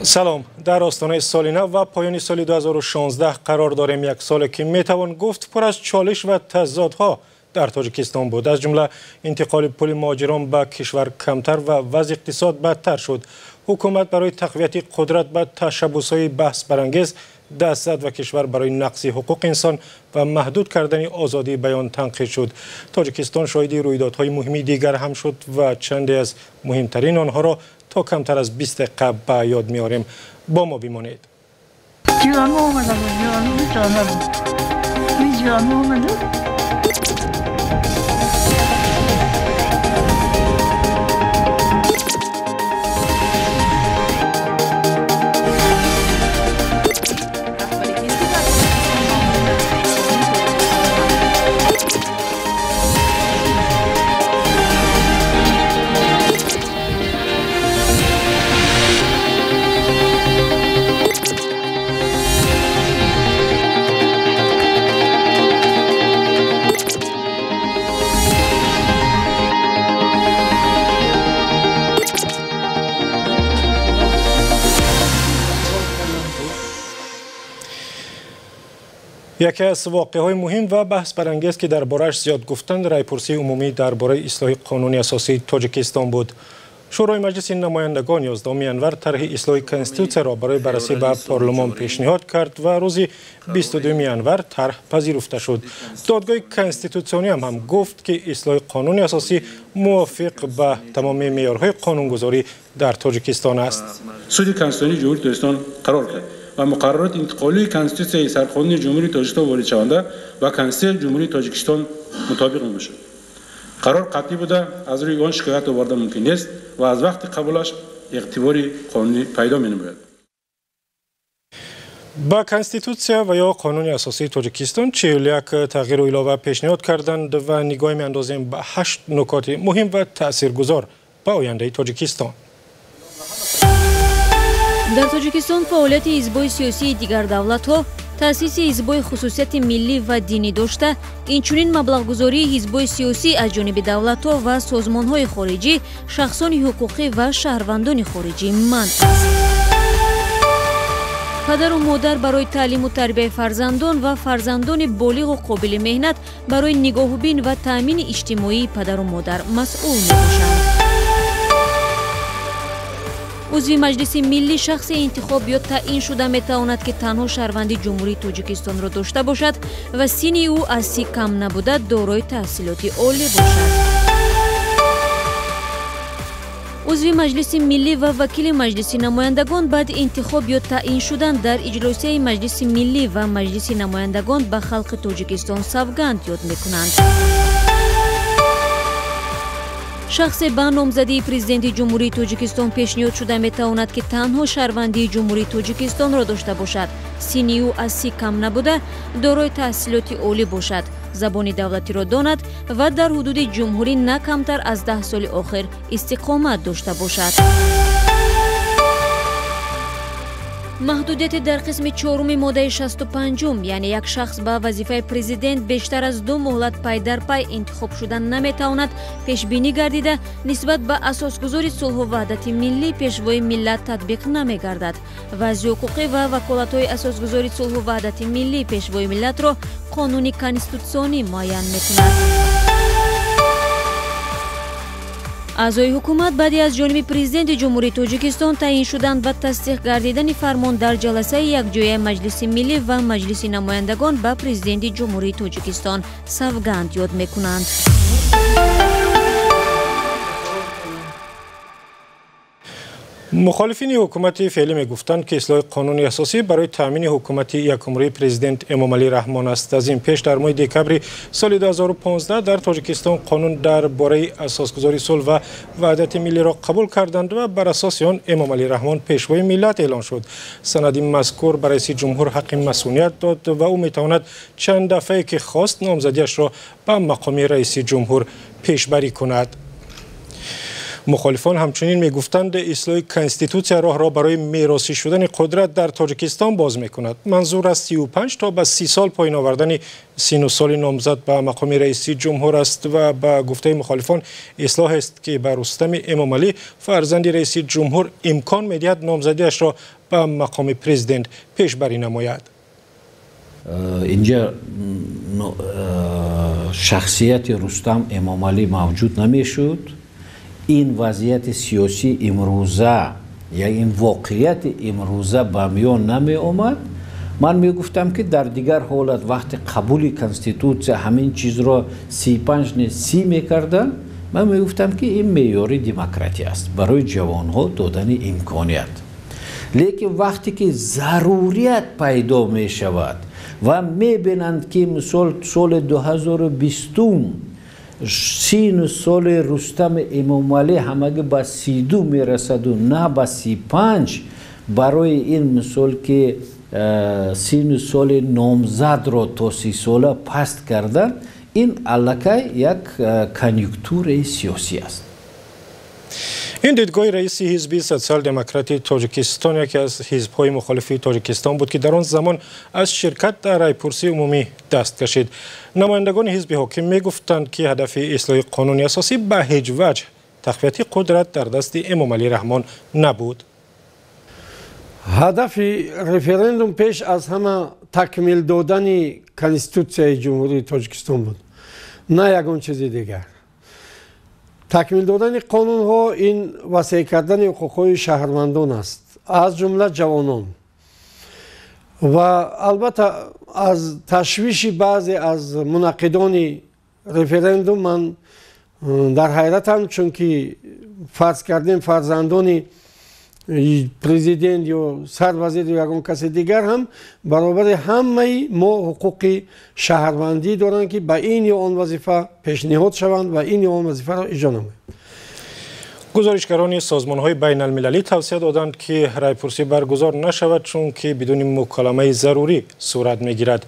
سلام. در آستانه سال نو و پایان سال 2016 قرار داریم. یک سال که میتوان گفت پر از چالش و تضادها در تاجیکستان بود. از جمله انتقال پول مهاجران به کشور کمتر و وضع اقتصاد بدتر شد. حکومت برای تقویت قدرت به تشبس‌های بحث برانگیز دست زد و کشور برای نقض حقوق انسان و محدود کردن آزادی بیان تنقید شد. تاجیکستان شاهد رویدادهای مهمی دیگر هم شد و چندی از مهمترین آنها را تا کمتر از 20 دقیقه به یاد می‌آوریم. با ما بمانید. یکی از واقعه‌های مهم و بحث برانگیز که درباره‌اش زیاد گفتند رایپرسی عمومی درباره اصلاح قانون اساسی تاجیکستان بود. شورای مجلس نمایندگان 11 انور طرح اصلاح کنستیتوسیون را برای بررسی به پارلمان پیشنهاد کرد و روز 22 انور طرح پذیرفته شد. دادگاه کنستیتوسیونی هم گفت که اصلاح قانون اساسی موافق به تمام معیارهای قانونگذاری در تاجیکستان است. سود کنستیتوسیونی جمهوری تاجیکستان قرار کرد و مقررات انتقالی کنستیتوسیون سرقانون جمهوری تاجیکستان وارد شونده و کنستیتوسیون جمهوری تاجیکستان مطابق میشه. قرار قطعی بوده از روی آن شکایت آورده ممکن نیست و از وقت قبولش اعتباری قانونی پیدا می‌نماید. با کنستیتوسیون و یا قانون اساسی تاجیکستان 41 تغییر و علاوه پیشنهاد کردند و نگاه می‌اندازیم به 8 نکات مهم و تاثیرگذار به آینده تاجیکستان. در تاجیکستان فعالیت حزب‌های سیاسی دیگر دولت‌ها تأسیس حزب‌های خصوصیت ملی و دینی داشته، اینچنین مبلغ‌گذاری حزب‌های سیاسی از جانب دولت‌ها و سازمان‌های خارجی، شخصان حقوقی و شهروندان خارجی منع است. پدر و مادر برای تعلیم و تربیت فرزندان و فرزندان بالغ و قابل مهنت برای نگاهبین و تأمین اجتماعی پدر و مادر مسئول می‌باشند. عضو مجلس ملی شخص انتخاب یا تعیین شده میتواند که تنها شهروندی جمهوری تاجیکستان را داشته باشد و سن او از 30 کم نبوده دارای تحصیلات عالی باشد. عضو مجلس ملی و وکیل مجلس نمایندگان بعد انتخاب یا تعیین شدن در اجلاسیه مجلس ملی و مجلس نمایندگان به خلق تاجیکستان سوگند یاد میکنند. شخص به نامزدی پرزیدنت جمهوری تاجیکستان پیشنهاد شده میتواند که تنها شهروندی جمهوری تاجیکستان را داشته باشد، سن او از 30 کم نبوده، دارای تحصیلات عالی باشد، زبان دولتی را داند و در حدود جمهوری نه کمتر از 10 سال آخر استقامت داشته باشد. محدودیت در قسم 4 ماده 65 یعنی یک شخص به وظیفه پرزیدنت بیشتر از 2 مهلت پی در پی انتخاب شدن نمیتواند پیش بینی گردیده نسبت به اساسگذار صلح و وحدت ملی پیشوای ملت تطبیق نمیگردد. وضع حقوقی و وکالت‌های اساسگذار صلح و وحدت ملی پیشوای ملت را قانون کنستیتوسیونی معین میکند. اعضای حکومت بعدی از جانب پرزیدنت جمهوری تاجیکستان تعیین شدند و تصدیق گردیدن فرمان در جلسه یکجایی مجلس ملی و مجلس نمایندگان به پرزیدنت جمهوری تاجیکستان سوگند یاد میکنند. مخالفین حکومت فعلی میگفتند که اصلاح قانون اساسی برای تامین حکومت یکمره پرزیدنت امامعلی رحمان است. از این پیش در ماه دکبر سال 2015 در تاجیکستان قانون درباره اساسگذاری صلح و وحدت ملی را قبول کردند و بر اساس آن امامعلی رحمان پیشوای ملت اعلان شد. سند مذکور برای رئیس جمهور حق مسئولیت داد و او میتواند چند دفعه که خواست نامزدیش را به مقام رئیس جمهور پیشبری کند. مخالفان همچنین میگفتند اصلاح کنستیتوسیون راه را برای میراثی شدن قدرت در تاجیکستان باز میکند. منظور از 35 تا به 30 سال پایین آوردن سن و سال نامزد به مقام رئیس جمهور است و به گفته مخالفان اصلاح است که به رستم امامعلی فرزند رئیس جمهور امکان میدهد نامزدیش را به مقام پرزیدنت پیشبری نماید. اینجا شخصیت رستم امامعلی موجود نمیشد. این وضعیت سیاسی امروزه یا این واقعیت امروزه به میان نمی آمد. من می گفتم که در دیگر حالت وقتی قبول کنستیتوسیون همین چیز را 35 نیست 30 میکردن، من می گفتم که این معیار دموکراسی است برای جوان ها دادن امکانیت. لیکن وقتی که ضروریت پیدا می شود و می بینند که مثال سال 2020 سین سال رستم امامعلی همگی به 32 می رسد و نه به 35. برای این مثال که سین سال نامزد را تا 30 ساله پست کردن، این علاقه یک کنیونکتور سیاسی است. این دیدگاه رئیس حزب سوسیال دموکراتی تاجیکستان یکی از حزب‌های مخالف تاجیکستان بود که در آن زمان از شرکت در رایپرسی عمومی دست کشید. نمایندگان حزب حاکم می‌گفتند که هدف اصلاح قانون اساسی به هیچ وجه تقویت قدرت در دست امامعلی رحمان نبود. هدف رفراندوم پیش از همه تکمیل دادن کنستیتوسیون جمهوری تاجیکستان بود، نه یگان چیز دیگر. تکمیل دادن قانون ها این وسیع کردن حقوقهای شهروندان است، از جمله جوانان. و البته از تشویش بعضی از منعقدان رفراندوم من در حیرتم، چون که فرض کردیم فرزندان پرزیدنت یا سروزیر یا یگان کسی دیگر هم برابر همه ما حقوق شهروندی دارند که به این یا آن وظیفه پیشنهاد شوند و این یا آن وظیفه را اجرا نمایند. گزارشگران سازمان‌های بین المللی توصیه دادند که رایپرسی برگزار نشود چون که بدون مکالمه ضروری صورت می‌گیرد.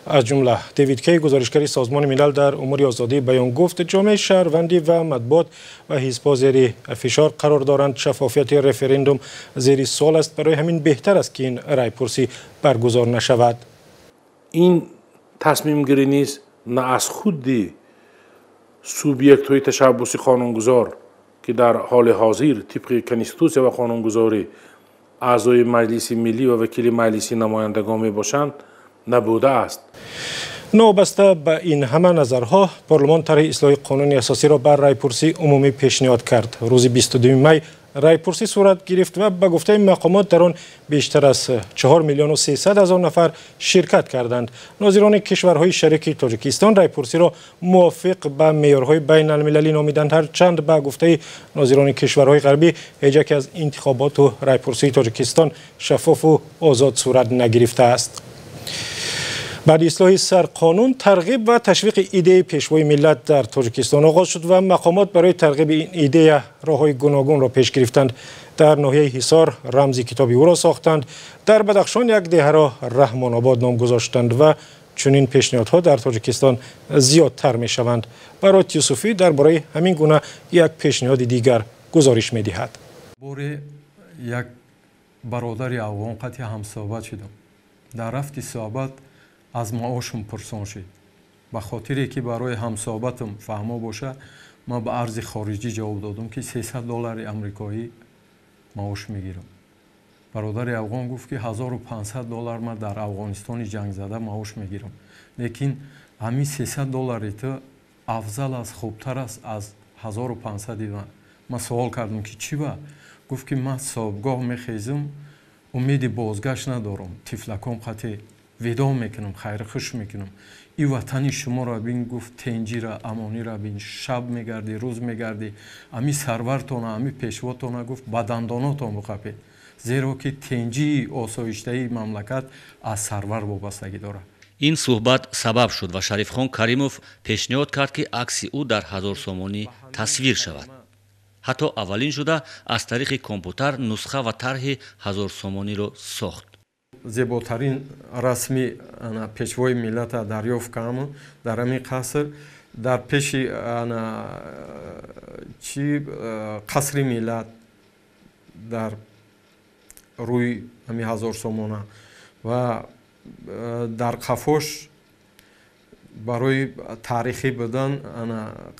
از جمله دیوید کی گزارشگر سازمان ملل در امور آزادی بیان گفت جامعه شهروندی و مطبوعات و حزب‌ها زیر فشار قرار دارند. شفافیت رفراندوم زیر سوال است، برای همین بهتر است که این رایپرسی برگزار نشود. این تصمیم گیری نیست نه از خود سوبیکت های تشبثی قانونگذار که در حال حاضر طبق کنستیتوسیون و قانونگذاری اعضای مجلس ملی و وکیل مجلس نمایندگان می باشند نبوده است. نوبسته به این همه نظرها پارلمان طرح اصلاح قانون اساسی را بر رایپرسی عمومی پیشنهاد کرد. روز 22 می رایپرسی صورت گرفت و به گفته مقامات در آن بیشتر از 4,300,000 نفر شرکت کردند. ناظران کشورهای شریک تاجیکستان رایپرسی را موافق به معیارهای بین المللی نامیدند، هرچند به گفته ناظران کشورهای غربی هیچ یک از انتخابات و رایپرسی تاجیکستان شفاف و آزاد صورت نگرفته است. بعد اصلاح سرقانون ترغیب و تشویق ایده پیشوای ملت در تاجیکستان آغاز شد و مقامات برای ترغیب این ایده راههای گوناگون را پیش گرفتند. در ناحیه حصار رمز کتابی او را ساختند، در بدخشان یک دهه را رحمان آباد نام گذاشتند و چنین پیشنهادها در تاجیکستان زیادتر می شوند. برات یوسفی درباره همین گونه یک پیشنهاد دیگر گزارش می دهد. یک برادر افغان قطعی همصحبت شدم. در رفت صحبت از معاشم پرسان شد. به خاطری که برای همصحبتم فهمه باشه من به ارز خارجی جواب دادم که $300 امریکایی معاش میگیرم. برادر افغان گفت که $1,500 من در افغانستان جنگ زده معاش میگیرم. لیکن همین $300 تو افضل است، خوبتر است از 1,500 من سوال کردم که چی با؟ گفت که من صبحگاه میخیزم امید بازگشت ندارم، تفلکام قطعی ودا میکنم، خیر خوش میکنم. این وطن شما را بین، گفت تنجی را امانی را بین، شب میگردی روز میگردی، امی سرورتان امی پیشواتان گفت بدنداناتان بخپید، زیرا که تنجی آسایشته مملکت از سرور وابستگی دارد. این صحبت سبب شد و شریفخان کریموف پیشنهاد کرد که عکس او در 1000 سومانی تصویر شود. حتی اولین شده از طریق کامپیوتر نسخه و طرح 1000 سومانی را ساخت. زیباترین رسمی پیشوای ملت دریافت کردم در همین قصر، در پیش قصر ملت در روی همین 1000 سومانه و در قفاش برای تاریخی بدن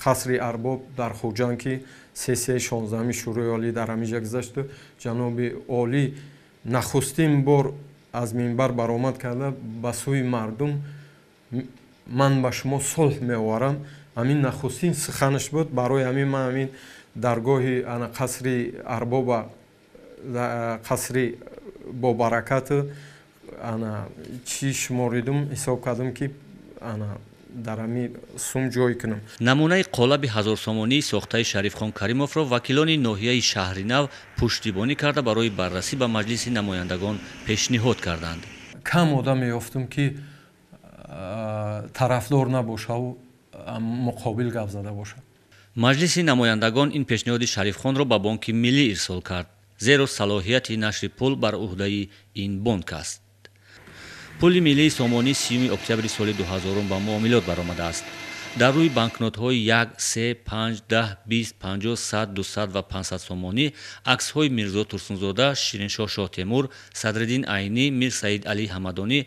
قصر ارباب در خوجان که 3/16 شورای عالی در همینجا گذشت. جناب عالی нахустин бор аз минбар баромад карда ба сӯи мардум ман ба шумо сулҳ меоварам. ҳамин нахустин суханаш буд. барои ҳамин ман ҳамин даргоҳи қасри арбоба қасри бобаракату чӣ шуморидум ҳисоб кардам ки дар ҳамин сум ҷой кунам. намунаи қолаби ҳазорсомонии сохтаи Шарифхон Каримовро вакилони ноҳияи Шаҳринав пуштибонӣ карда барои баррасӣ ба маҷлиси намояндагон пешниҳод карданд. кам одам меёфтум ки тарафдор набошаву муқобил гап зада бошад. маҷлиси намояндагон ин пешниҳоди Шарифхонро ба Бонки Миллӣ ирсол кард, зеро салоҳияти нашри пул бар уҳдаи ин бонк аст. пули миллии сомонии 30 октябри соли 2000 ба муомилот баромадааст. дар рӯи банкнотҳои 1, 3, 5, 10, 20, 50, 100, 200 ва 500 сомонӣ аксҳои Мирзо Турсунзода, Шириншоҳ Шоҳ Темур, Садриддин Айнӣ, Мир Саид Алӣ Ҳамадонӣ,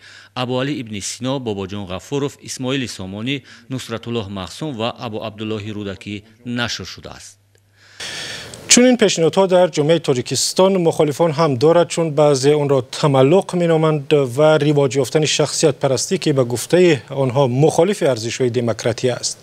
Абуалӣ ибни Сино, Бобоҷон Ғафуров, Исмоили Сомонӣ, Нусратуллоҳ Маҳсум ва Абу Абдуллоҳи Рудакӣ нашр шудааст. чунин пешниҳодҳо дар ҷомеаи тоҷикистон мухолифон ҳам дорад, чун баъзе онро тамаллуқ меноманд ва ривоҷ ёфтани шахсиятпарастӣ ки ба гуфтаи онҳо мухолифи арзишҳои демократӣ аст.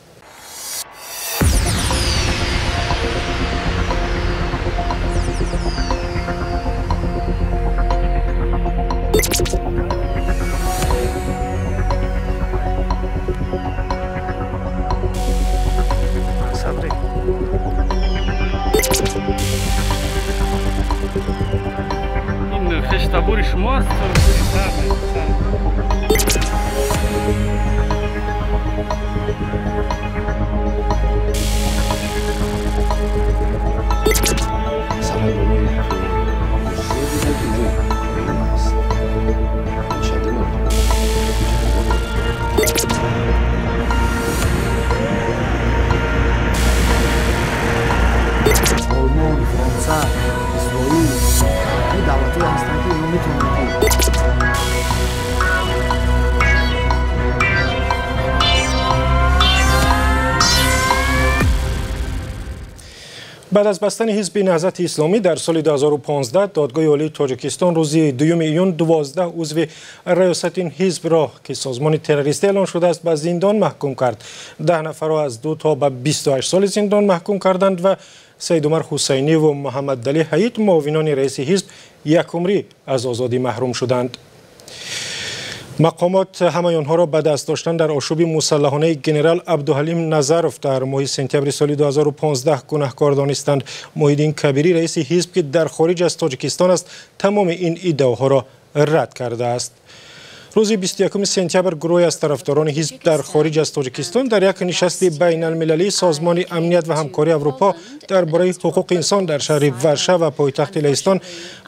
Табори шумоаст. آلمان، فرانسه، اسرائیل این دولت‌های هستند که اینو میتونن بعد از بستن حزب نهضت اسلامی در سال 2015 دادگاه عالی تاجیکستان روز 2 ایون 12 عضو ریاست این حزب را که سازمان تروریستی اعلام شده است به زندان محکوم کرد. 10 نفر را از 2 تا به 28 سال زندان محکوم کردند و سید عمر حسینی و محمد علی حیید معاونان رئیس حزب یک عمری از آزادی محروم شدند. مقامات همه آنها را به دست داشتن در آشوب مسلحانه ژنرال عبدالحلیم نظروف در ماه سپتامبر سال 2015 گناهکار دانستند. محیدین کبیری رئیس حزب که در خارج از تاجیکستان است تمام این ادعاها را رد کرده است. روز 21 سپتامبر گروهی از طرفداران حزب در خارج از تاجیکستان در یک نشست بین المللی سازمان امنیت و همکاری اروپا درباره حقوق انسان در شهر ورشه و پایتخت لهستان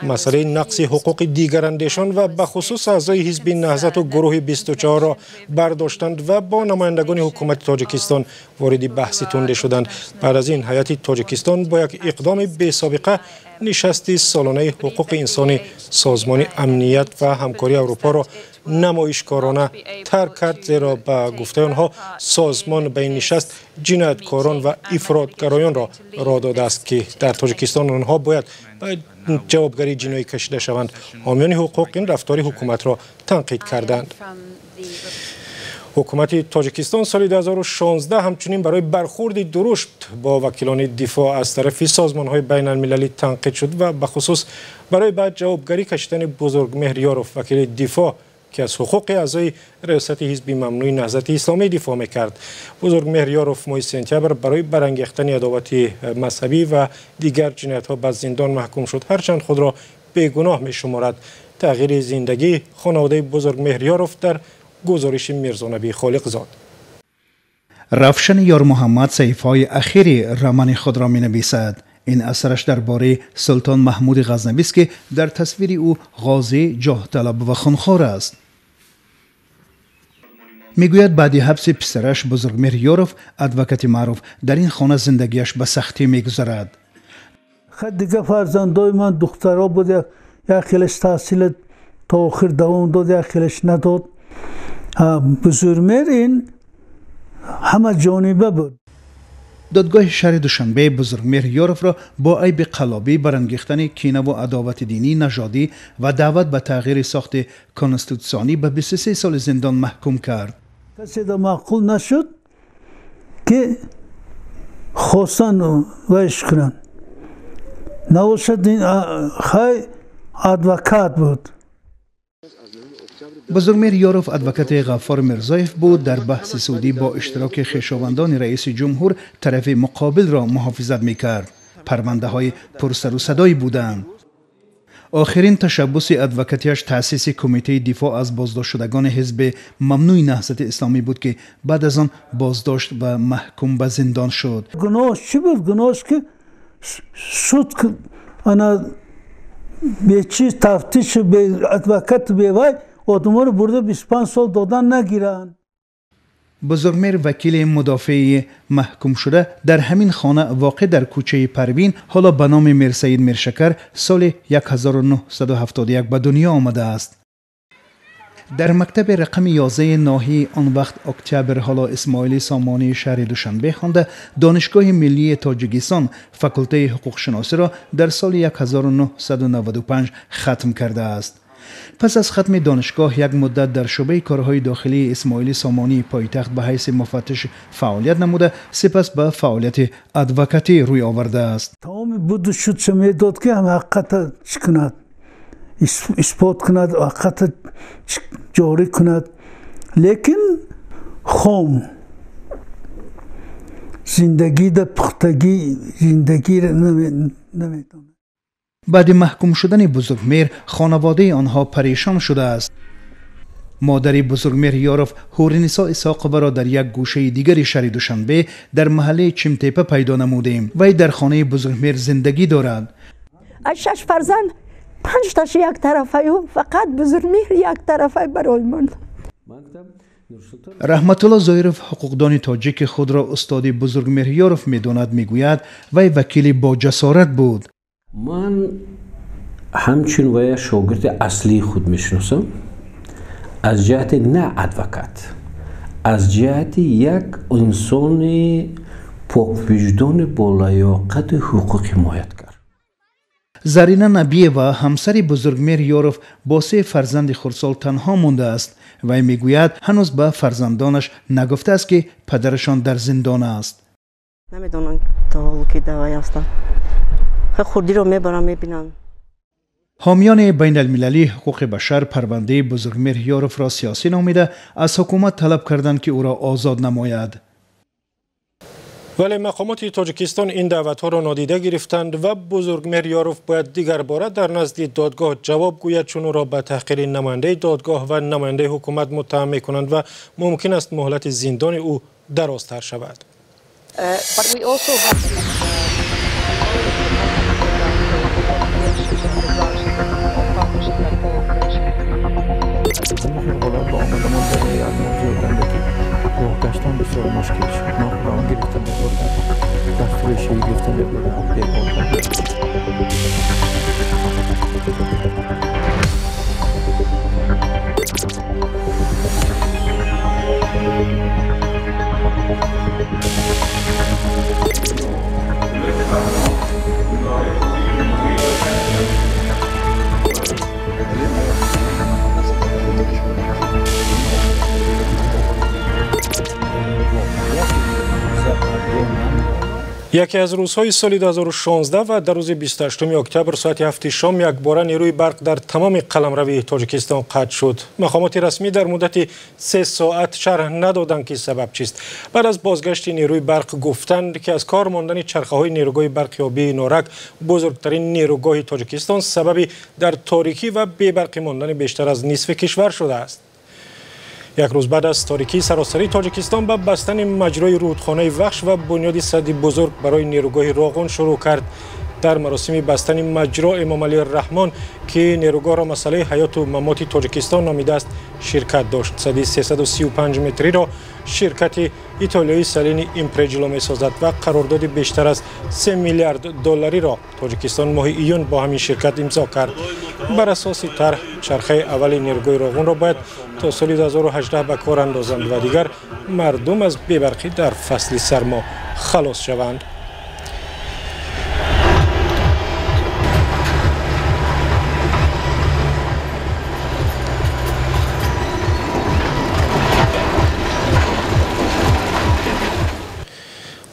مسئله نقض حقوق دیگراندیشان و به خصوص اعضای حزب نهضت و گروه 24 را برداشتند و با نمایندگان حکومت تاجیکستان وارد بحث تنده شدند. بعد از این هیئت تاجیکستان با یک اقدام بی‌سابقه نشست سالانه حقوق انسانی سازمان امنیت و همکاری اروپا را نمایشکارانه ترک کرد، زیرا به گفته آنها سازمان به این نشست جنایتکاران و افراطگرایان را داده است که در تاجیکستان آنها باید به جوابگری جنایی کشیده شوند. حامیان حقوق این رفتار حکومت را تنقید کردند. حکومت تاجیکستان سال 2016 همچنین برای برخورد درشت با وکیلان دفاع از طرف سازمان‌های بین‌المللی تنقید شد و به خصوص برای بعد جوابگری کشیدن بزرگمهر یاروف وکیل دفاع که از حقوق اعضای ریاست حزب ممنوع نهضت اسلامی دفاع می‌کرد. بزرگمهر یاروف ماه سپتامبر برای برانگیختن عداوت مذهبی و دیگر جنایت‌ها به زندان محکوم شد، هرچند خود را بیگناه می‌شمارد. تغییر زندگی خانواده بزرگمهر یاروف در گزارش میرزا نبی خالق زاد. رفشن یار محمد صحیفه‌های اخیر رمان خود را می‌نویسد. این اثرش درباره سلطان محمود غزنوی است که در تصویر او غازی، جاه طلب و خونخوار است. میگوید بعد حبس پسرش بزرگمهر یاروف، ادوکات معروف، در این خانه زندگیش به سختی میگذرد. دیگه فرزندای من دخترها بود، یکیش تحصیل تا آخر دوام داد، یکیش نداد. بزرگمهر این همه جانبه بود. دادگاه شهر دوشنبه بزرگمهر یاروف را با عیب قلابی برانگیختن کینه و عداوت دینی نژادی و دعوت به تغییر ساخت کنستیتوسیونی به 23 سال زندان محکوم کرد. کسی دا معقول نشد که خواستن ویش کنن. نباشد این خیلی ادوکات بود. بزرگمهر یاروف ادوکات غفار مرزایف بود. در بحث سعودی با اشتراک خویشاوندان رئیس جمهور طرف مقابل را محافظت میکرد. پرونده های پرسر و صدایی بودند. آخرین تشبث ادوکاتیش تأسیس کمیته دفاع از بازداشت شدگان حزب ممنوع نهضت اسلامی بود که بعد از آن بازداشت و محکوم به زندان شد. گناهش چی بود؟ گناهش که شد که انا به چیز تفتیش به ادوکات به وای آدما رو برده 25 سال دادن نگیرن. بزرگمهر وکیل مدافع محکوم شده در همین خانه واقع در کوچه پروین حالا به نام میرسعید میرشکر سال 1971 به دنیا آمده است. در مکتب رقم 11 ناحیه آن وقت اکتبر حالا اسماعیل سامانی شهر دوشنبه خوانده دانشگاه ملی تاجیکستان فاکولته حقوق شناسی را در سال 1995 ختم کرده است. پس از ختم دانشگاه یک مدت در شعبه کارهای داخلی اسماعیل سامانی پایتخت به حیث مفتش فعالیت نموده، سپس به فعالیت ادوکاتی روی آورده است. تمام بود شد چه داد که هم حقیقت چی کند، اثبات کند، حقیقت جاری کند، لیکن خام زندگی در پختگی زندگی را نمیتونه. بعد محکوم شدن بزرگمهر خانواده آنها پریشان شده است. مادر بزرگمهر یاروف هورنیسا اسحاقова را در یک گوشه دیگری شهر دوشنبه در محله چمتیپه پیدا نمودیم. وی در خانه بزرگمهر زندگی دارد. از 6 فرزند 5 تاش یک طرفه و فقط بزرگمهر یک طرفه برای من. رحمت الله زایروف حقوقدان تاجیک خود را استاد بزرگمهر یاروف می‌داند. میگوید وی وکیل با جسارت بود. من همچون وی شاگرد اصلی خود میشناسم، از جهت نه ادوکات، از جهت یک انسان پاک وجدان با لیاقت حقوق حمایتگر. زرینه نبیه و همسر بزرگمهر یاروف با 3 فرزند خردسال تنها مانده است. وی میگوید هنوز به فرزندانش نگفته است که پدرشان در زندان است. نمیدونم تا حال که دوای هستم. خودی رو میبرم میبینم. حامیان بین المللی حقوق بشر پرونده بزرگمهر یاروف را سیاسی نامیده از حکومت طلب کردند که او را آزاد نماید. ولی مقامات تاجیکستان این دعوت‌ها را نادیده گرفتند و بزرگمهر یاروف باید دیگر باره در نزد دادگاه جواب گوید، چون او را به تحقیر نماینده دادگاه و نماینده حکومت متهم می‌کنند و ممکن است مهلت زندان او درازتر شود. گشتن بسیار مشکل شد. من خودم گرفتم دستور شیعی گرفتم یکی از روزهای سال 2016 و در روز 28 اکتبر ساعت 7 شام یک باره نیروی برق در تمام قلمروی تاجیکستان قطع شد. مقامات رسمی در مدت 3 ساعت شرح ندادند که سبب چیست. بعد از بازگشت نیروی برق گفتند که از کار ماندن چرخه‌های نیروگاه برقیابی نورک، بزرگترین نیروگاه تاجیکستان، سببی در تاریکی و بی‌برقی ماندن بیشتر از نصف کشور شده است. یک روز بعد از تاریکی سراسری تاجیکستان به بستن مجرای رودخانه وخش و بنیاد سد بزرگ برای نیروگاه راغون شروع کرد. در مراسم بستن مجرا امام علی الرحمن که نیروگاه را مسئله حیات و ممات تاجیکستان نامیده است شرکت داشت. سدی 335 متری را شرکت ایتالیایی سالین ایمپرجلو می سازد و قرارداد بیشتر از 3 میلیارد دلاری را تاجیکستان ماه ایون با همین شرکت امضا کرد. بر اساس طرح چرخه اول نیروگاه راغون را باید تا سال 2018 به کار اندازند و دیگر مردم از بی‌برقی در فصل سرما خلاص شوند.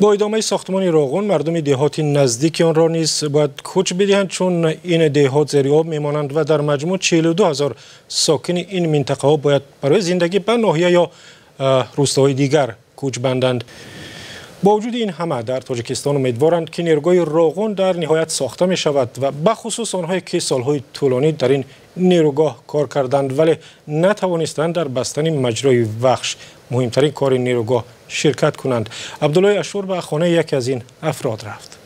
با ادامه ساختمان راغون مردم دهات نزدیک آن را نیز باید کوچ بدهند چون این دهات زیر آب میمانند و در مجموع 42,000 ساکن این منطقه ها باید برای زندگی به ناحیه یا روستاهای دیگر کوچ بندند. با وجود این همه در تاجیکستان امیدوارند که نیروگاه راغون در نهایت ساخته می شود و بخصوص آنهایی که سالهای طولانی در این نیروگاه کار کردند ولی نتوانستند در بستن مجرای وخش مهمترین کار نیروگاه شرکت کنند. عبدالله اشور به خانه یکی از این افراد رفت.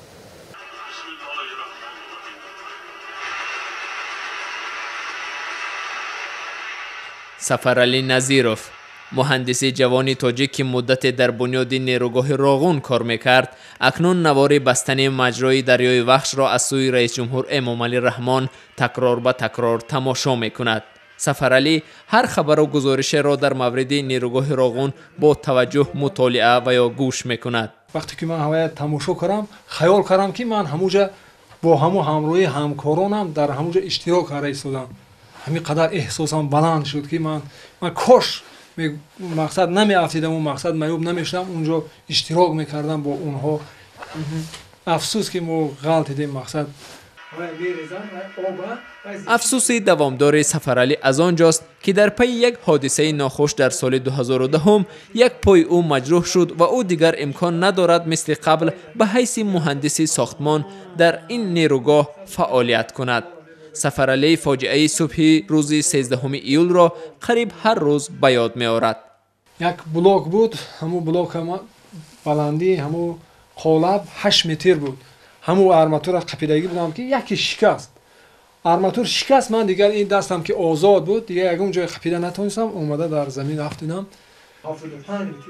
سفرعلی نظیروف، مهندس جوانی تاجیک که مدت در بنیاد نیروگاه راغون کار میکرد، اکنون نوار بستن مجرای دریای وخش را از سوی رئیس جمهور امام علی الرحمن تکرار به تکرار تماشا میکند. سفرعلی هر خبر و گزارش را در مورد نیروگاه راغون با توجه مطالعه و یا گوش میکند. وقتی که من هوای تماشا کردم خیال کردم که من همونجا با همراهی همکارانم در همونجا اشتراک کرده ایستادم. همین قدر احساسم بلند شد که من کاش مقصد نمیافتیدم و مقصد معیوب نمیشدم اونجا اشتراک میکردم با اونها. افسوس که ما غلط دیدیم مقصد. افسوس دوامدار سفرعلی از آنجاست که در پی یک حادثه ناخوش در سال 2010 یک پای او مجروح شد و او دیگر امکان ندارد مثل قبل به حیث مهندس ساختمان در این نیروگاه فعالیت کند. سفرعلی فاجعه صبح روز 13 ایول را قریب هر روز به یاد می آورد. یک بلاک بود، همون بلاک بلندی همون قالب 8 متر بود. همون آرماتور قپیدگی بودم که یکی شکست. آرماتور شکست، من دیگر این دستم که آزاد بود دیگر یکم جای قپیده نتونستم، اومده در زمین افتادم.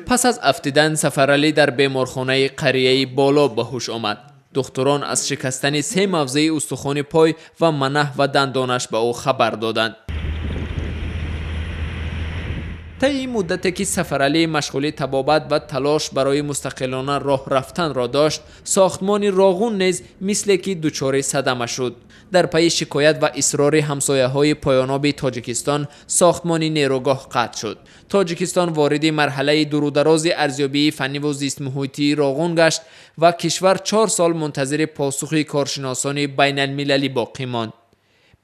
پس از افتادن سفرعلی در بیمارخانه قریه بالا به هوش آمد. دکتران از شکستن 3 موضع استخوان پای و منه و دندانش به او خبر دادند. طی مدتی که سفرعلی مشغول طبابت و تلاش برای مستقلانه راه رفتن را داشت، ساختمان راغون نیز مثل که دچار صدمه شد. در پی شکایت و اصرار همسایه‌های پایاناب تاجیکستان، ساختمان نیروگاه قطع شد. تاجیکستان وارد مرحله دورودراز ارزیابی فنی و زیست محیطی راغون گشت و کشور 4 سال منتظر پاسخ کارشناسان بین المللی باقی ماند.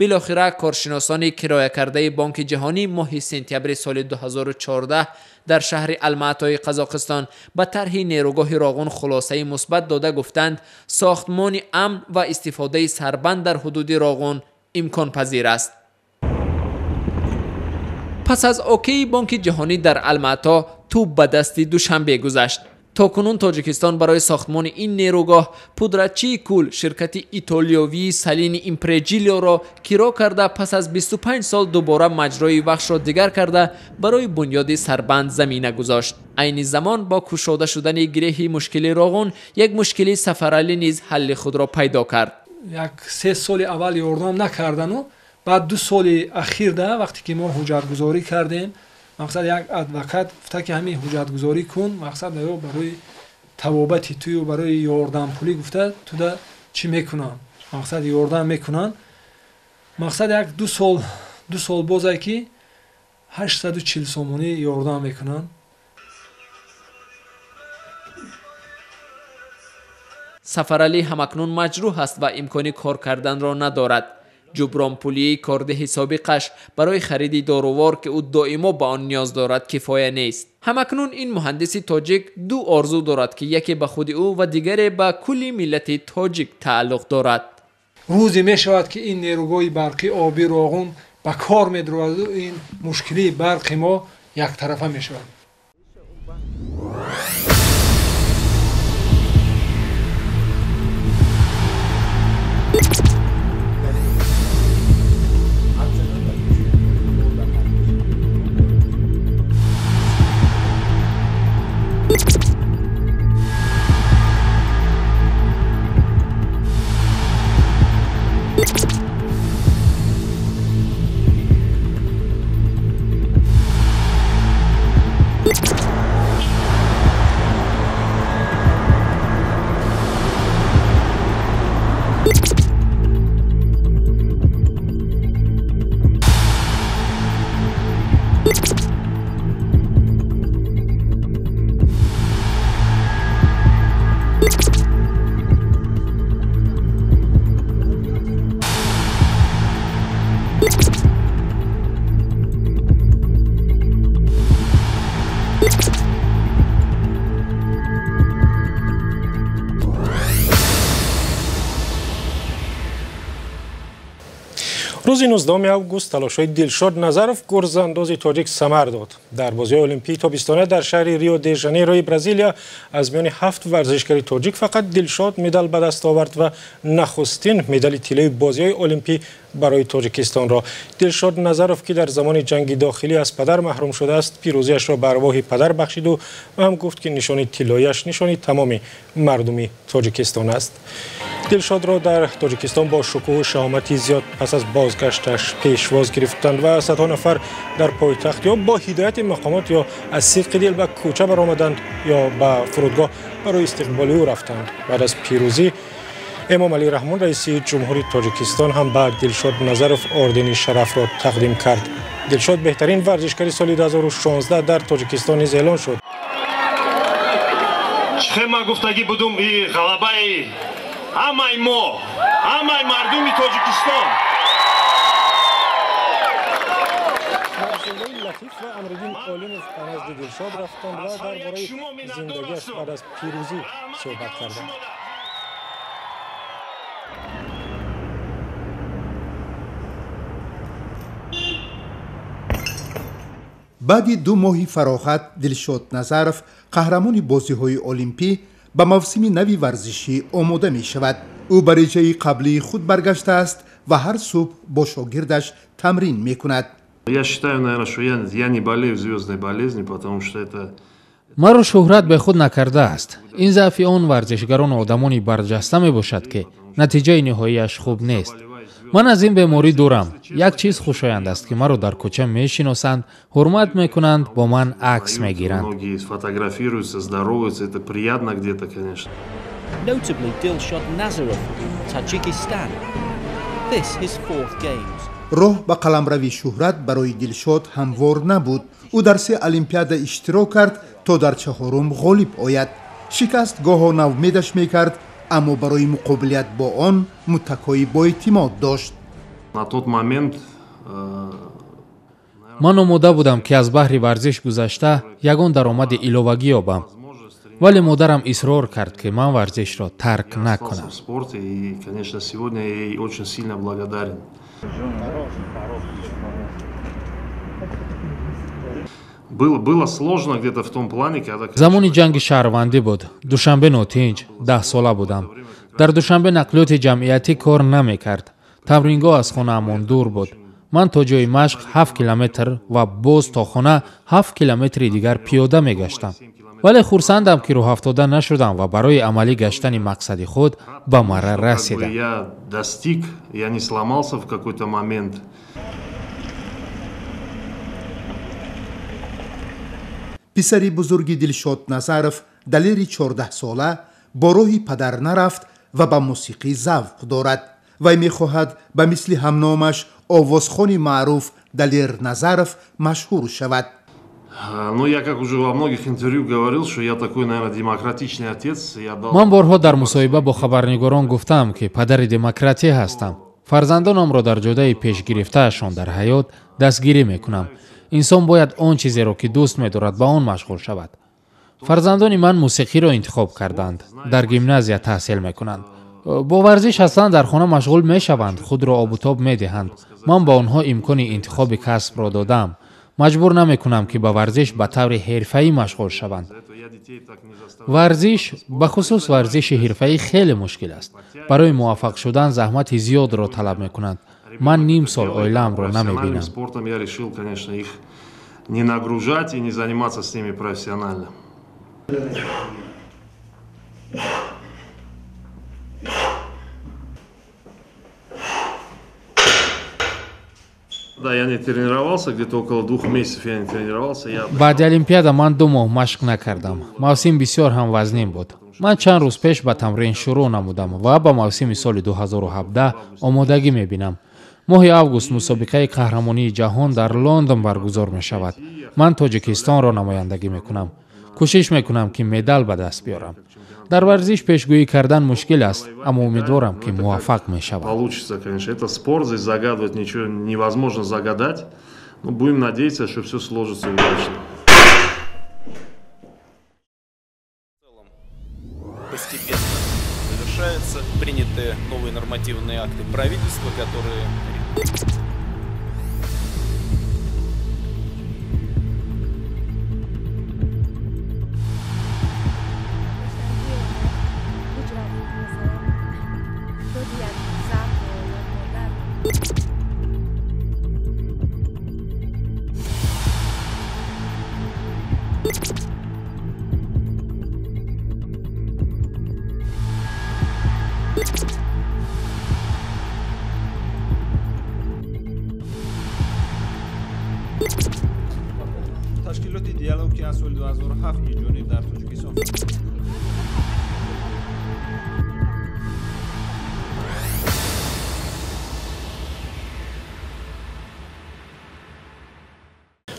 بالاخره کارشناسان کرایه کرده بانک جهانی ماه سپتامبر سال 2014 در شهر الماتای قزاقستان به طرح نیروگاه راغون خلاصه مثبت داده گفتند ساختمان امن و استفاده سربند در حدود راغون امکان پذیر است. پس از اوکی بانک جهانی در الماتا توپ به دست دوشنبه گذشت. تاکنون تاجیکستان برای ساختمان این نیروگاه پودرچی کول شرکت ایتالیایی سالین ایمپرجیلو را کرا کرده پس از 25 سال دوباره مجرای وخش را دیگر کرده برای بنیاد سربند زمینه گذاشت. عین زمان با گشوده شدن گره مشکل راغون یک مشکل سفرعلی نیز حل خود را پیدا کرد. 3 سال اول یاردم نکردن و بعد 2 سال اخیر ده وقتی که ما حجت گذاری کردیم مقصد یک ادوکات گفته که همین حجت گذاری کن، مقصد برای توابت توی و برای یاردم پولی گفته تو ده چی میکنن، مقصد یاردم میکنن. مقصد یک 2 سال بازه که 840 سومونی یاردم میکنن. سفرعلی همکنون مجروح است و امکانی کار کردن را ندارد. جبران پولی کارده سابقش برای خرید دارووار که او دائما به آن نیاز دارد کفایه نیست. همکنون این مهندس تاجیک 2 آرزو دارد که یکی به خود او و دیگری به کل ملت تاجیک تعلق دارد. روزی می شود که این نیروگاه برقی آبی راغون به کار می درآید و این مشکلی برق ما یک طرفه می شود. روز 19 آگوست تلاش‌های دلشاد نظرف گرزانداز تاجیک ثمر داد. در بازی المپیک تابستانه در شهر ریو دی ژانیروی برزیلیا از میان 7 ورزشکار تاجیک فقط دلشاد مدال به دست آورد و نخستین مدال طلای بازی‌های المپیک برای تاجیکستان را. دلشاد نظرف که در زمان جنگ داخلی از پدر محروم شده است، پیروزیش را به ارواح پدر بخشید و هم گفت که نشان طلایی‌اش نشان تمام مردمی تاجیکستان است. دلشاد را در تاجیکستان با شکوه و شهامتی زیاد پس از بازگشتش پیشواز گرفتند و صدها نفر در پایتخت یا با هدایت مقامات یا از صدق دل به کوچه برآمدند یا به فرودگاه برای استقبال او رفتند. بعد از پیروزی امام علی رحمان رئیس جمهوری تاجیکستان هم به دلشاد نظرف اردن شرف را تقدیم کرد. دلشاد بهترین ورزشکار سال 2016 در تاجیکستان نیز اعلان شد. چخما گفتگی بودم این غلبه همه ما همه مردم تاجیکستان. لطیف و امردین عالموف نزد دلشاد رفتند و درباره زندگیش بعد از پیروزی صحبت کردند. بعد 2 ماه فراغت دلشاد نظرف قهرمان بازی‌های المپی به موسم نوی ورزشی آماده می شود. او برای جای قبلی خود برگشته است و هر صبح با شاگردش تمرین می کند. Я считаю, наверное, что я не болею звездной болезнью, потому что это مرا شهرت به خود نکرده است. این ضعف آن ورزشگران و آدمانی برجسته می باشد که نتیجه نهاییش خوب نیست. من از این بیماری دورم. یک چیز خوشایند است که مرا در کوچه می شناسند، حرمت می کنند، با من عکس می گیرند. многие фотографируются, здороваются, это приятно где-то, конечно. Notably Dilshod Nazarov, Tajikistan. This his 4th games. راه به قلمروی شهرت برای دلشاد هموار نبود. او در 3 المپیاد اشتراک کرد تا در 4م غالب آید. شکست گاه نومیدش میکرد، اما برای مقابلت با آن متکایی با اعتماد داشت. На тот момент من آماده بودم که از بحر ورزش گذشته یگان درآمد ایلوگی یابم، ولی مادرم اصرار کرد که من ورزش را ترک نکنم. زمانی جنگ شهروندی بود. دوشنبه نوتینج 10 ساله بودم. در دوشنبه نقلیات جمعیتی کار نمی کرد. تمرینگاه از خانه امان دور بود. من تا جای مشق 7 کیلومتر و باز تا خانه 7 کیلومتر دیگر پیاده می گشتم. ولی خرسندم که راه افتاده نشدم و برای عملی گشتن مقصد خود به مرحله رسیدم. پسری بزرگی دلشاد نظرف دلیر 14 ساله با راهی پدر نرفت و به موسیقی ذوق دارد. وی می‌خواهد به مثل همنامش آوازخوان معروف دلیر نظرف مشهور شود. من بارها در مصاحبه با خبرنگاران گفتم که پدر دموکراتی هستم. فرزندانم را در جاده پیش گرفته‌شان در حیات دستگیری میکنم. انسان باید آن چیزی را که دوست می‌دارد به آن مشغول شود. فرزندان من موسیقی را انتخاب کردند. در گیمنازیا تحصیل میکنند. با ورزش هستند در خانه مشغول میشوند، خود را آب و تاب میدهند. من با آنها امکان انتخاب کسب را دادم. مجبور نمیکنم که با ورزش به طور حرفه‌ای مشغول شوند. ورزش به خصوص ورزش حرفه‌ای خیلی مشکل است. برای موفق شدن زحمت زیاد را طلب میکنند. من نیم سال عائله‌ام را نمیبینم. Не нагружать и не заниматься с ними профессионально. Да, я не тренировался, где-то около 2 месяцев я не тренировался. بعد المپیاد من 2 ماه مشق نکردم. موسم بسیار هم وزنین بود. من چند روز پیش به تمرین شروع نمودم و با موسم سال 2017 آمادگی میبینم. ماه آگوست مسابقه قهرمانی جهان در لندن برگزار می شود. من تاجیکستان را نمایندگی می کنم. کوشش می کنم که مدال به دست بیارم. در ورزش پیشگویی کردن مشکل است، اما امیدوارم که موفق می شود. Получится, конечно. Это спорт, здесь загадывать ничего невозможно загадать. Но будем надеяться, что все сложится удачно. Постепенно завершаются принятые новые нормативные акты правительства, которые تشکیلات دیالوگ که از سال 2007 ایجانی در تاجیکستان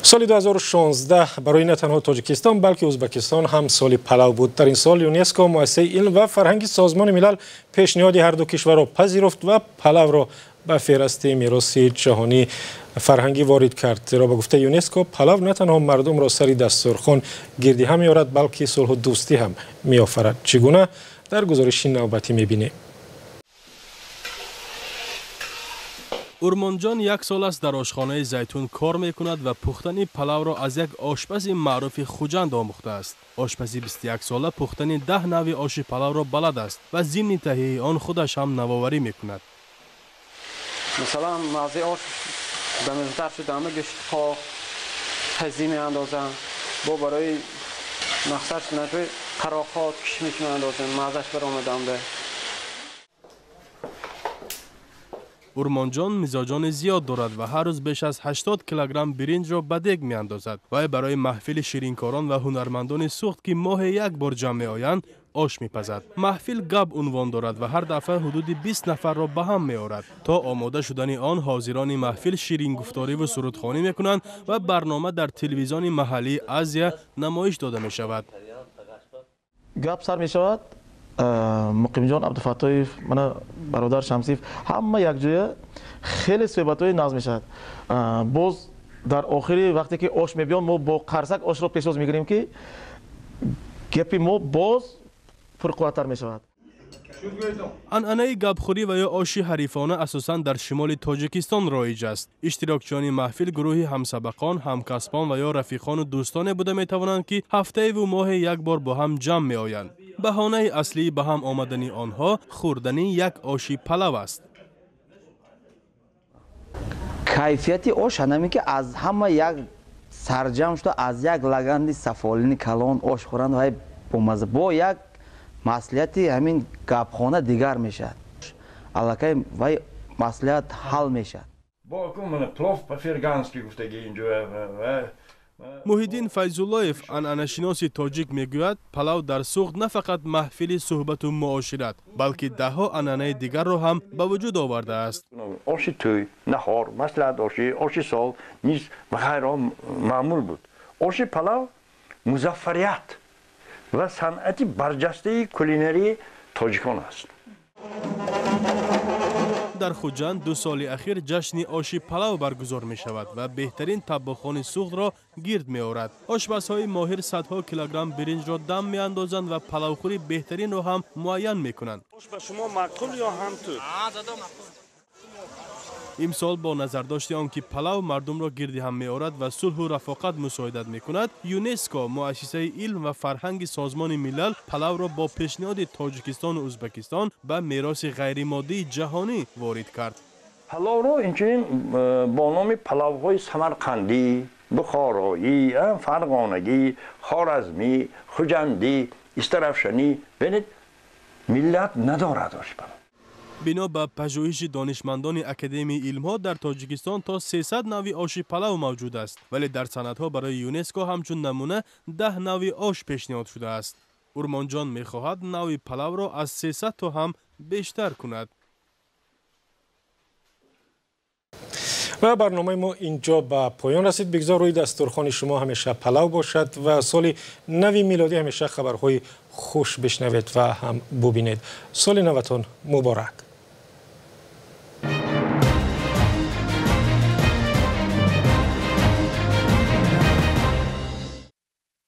سال 2016 برای نه تنها تاجیکستان بلکه ازبکستان هم سال پلو بود. در این سال یونسکو مؤسسه علم و فرهنگ سازمان ملل پیشنهاد هر دو کشور را پذیرفت و پلو را به فهرست میراث جهانی فرهنگی وارد کرد. زیرا به گفته یونسکو پلو نه تنها مردم را سر دسترخوان گردی هم می‌آورد بلکه صلح و دوستی هم می‌آفرد. چگونه؟ در گزارش نوبتی می‌بینیم. ارمان جان یک سال است در آشخانه زیتون کار میکند و پختن پلو را از یک آشپز معروف خوجند آموخته است. آشپزی 21 ساله پختن 10 نوع آش پلو را بلد است و ضمن تهیه آن خودش هم نوآوری میکند. مثلا مازه آش به مقدار شده همه گشت خواه تزی میاندازم با برای مقصد نجوی قراقات کشمش میاندازم مازش برآمدم به ارمان جان مزاجان زیاد دارد و هر روز بیش از 80 کیلوگرم برنج را به دیگ میاندازد و برای محفل شیرینکاران و هنرمندان سوخت که ماه یک بار جمع میآیند آش میپزد. محفل گب عنوان دارد و هر دفعه حدود 20 نفر را به هم میآورد. تا آماده شدن آن حاضران محفل شیرین گفتاری و سرودخوانی میکنند و برنامه در تلویزیون محلی آزیا نمایش داده می شود. گپ سر می شود. مقیم جان عبدالفتاح من برادر شمسیف همه یک جای خیلی صحبت‌های ناز می شود. باز در آخری وقتی که آش میبیان ما با قرصک آش را پیش میگیریم که گپی ما باز پرقوتر می شود. عنعنه گپخوری و یا آشی حریفانه اساساً در شمال تاجیکستان رایج است. اشتراکچیان محفل گروهی همسبقان، همکسبان و یا رفیقان و دوستان بوده می توانند که هفته و ماه یک بار با هم جمع می آیند. بهانه اصلی به هم آمدن آنها خوردن یک آشی پلو است. کیفیت آش هنمی که از همه یک سرجم شده از یک لگند سفالین کلان آش خورند و با یک مسئولیت همین گپخانه دیگر میشد. الکی وای مسئولیت حل میشد. با من پلوف پفرگانسکی گفتگی اینجا محیدین فیض‌اللهیف عنعنه‌شناس تاجیک میگوید پلو در سوخت نه فقط محفل صحبت و معاشرت بلکه دهها عنعنه دیگر را هم به وجود آورده است. آش توی نهار مثلا آش سال نیز و غیره معمول بود. آش پلو مظفریت و صنعت برجسته کولینری تاجیکان است. در خوجند 2 سال اخیر جشن آشی پلو برگزار می شود و بهترین طباخان سوخت را گرد می آورد. آشپزهای ماهر صدها کیلوگرم برنج را دم می اندازند و پلوخوری بهترین را هم معین می کنند. به شما معقول یا هم تو؟ امسال با نظرداشت آنکه پلو مردم را گردی هم می آورد و صلح و رفاقت مساعدت می کند، یونسکو مؤسسه علم و فرهنگ سازمان ملل پلو را با پیشنهاد تاجیکستان و ازبکستان به میراث غیر مادی جهانی وارد کرد. پلو را اینچنین با نام پلوهای سمرقندی، بخارایی، فرغانگی، خوارزمی، خوجندی، استرافشانی ببینید ملت ندارد آش پلو. بنا به پژوهش دانشمندان اکادمی علم‌ها در تاجیکستان تا 300 نوع آش پلو موجود است ولی در سندها برای یونسکو همچون نمونه 10 نوع آش پیشنهاد شده است. ارمان جان می‌خواهد نوع پلو را از 300 تا هم بیشتر کند. و برنامه ما اینجا به پایان رسید. بگذار روی دسترخوان شما همیشه پلو باشد و سال نو میلادی همیشه خبرهای خوش بشنوید و هم ببینید. سال نوتان مبارک.